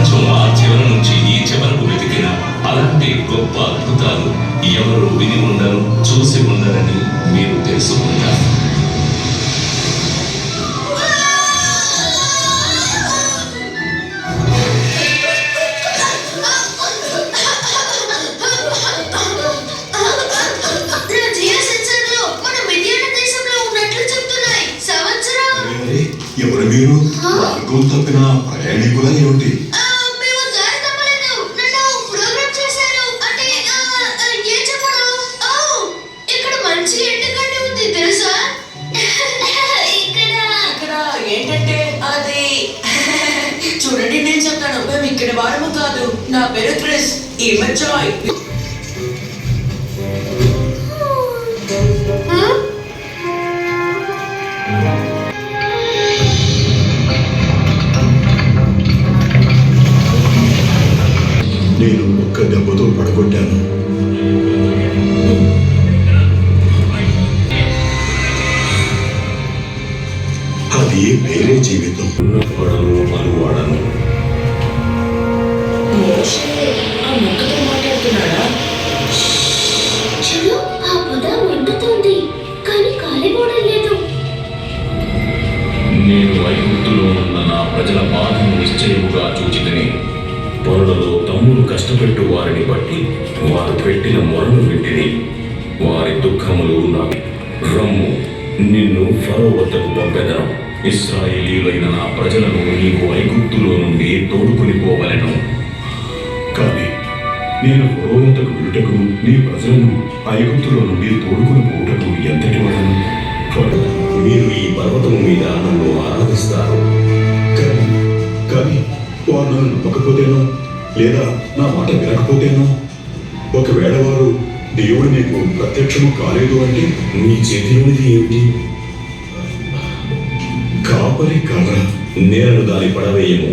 ప్రపంచం ఆ చివరి నుంచి ఈ చివరకు వెతికిన అలాంటి గొప్ప అద్భుతాలు ఎవరు విని ఉండరు, చూసి ఉండరని మీరు తెలుసుకుంటారు. ఎవరు మీరు? మార్గం తప్పిన ప్రయాణికులా ఏమిటి? ఏంటంటే అది చూడండి, నేను చెప్తాను. మేము ఇక్కడ వాడము కాదు. నా పేరు క్రిస్. ఈమె జాయ్. నేను ఒక్క దెబ్బతో పడగొట్టాను. అది వేరే జీవితం. ఉన్నవాడను మనువాడను. ఆ ముక్కతో మాట్లాడుతున్నాడా? చూడు, ఆ పొద మండుతోంది, కానీ కాలిపోవడం లేదు. నేను ఐగుప్తులో ఉన్న నా ప్రజల బాధను నిశ్చయముగా చూచితిని. పనులలో తమ్ముడు కష్టపెట్టు వారిని బట్టి వారు పెట్టిన మొరను వింటిని. వారి దుఃఖములు నాకు. రమ్ము, నిన్ను ఫరో వద్దకు పంపెదను. ఇశ్రాయేలీయులైన నా ప్రజలను నీవు ఐగుప్తులో నుండి తోడుకొని పోవలెను. కానీ నేను ఫరో వద్దకు వెళ్ళుటకు, నీ ప్రజలను ఐగుప్తులో నుండి తోడుకొని పోవుటకు ఎంతటి వాడను? మీరు ఈ పర్వతం మీద నన్ను ఆరాధిస్తారు. కానీ వారు నన్ను నమ్మకపోతేనో, లేదా నా మాట వినకపోతేనో, ఒకవేళ వారు దేవుడు నీకు ప్రత్యక్షము కాలేదు అంటే నీ చేతిలోనిది ఏమిటి? కాపరి కర్ర. నేను దాని పడవేయము.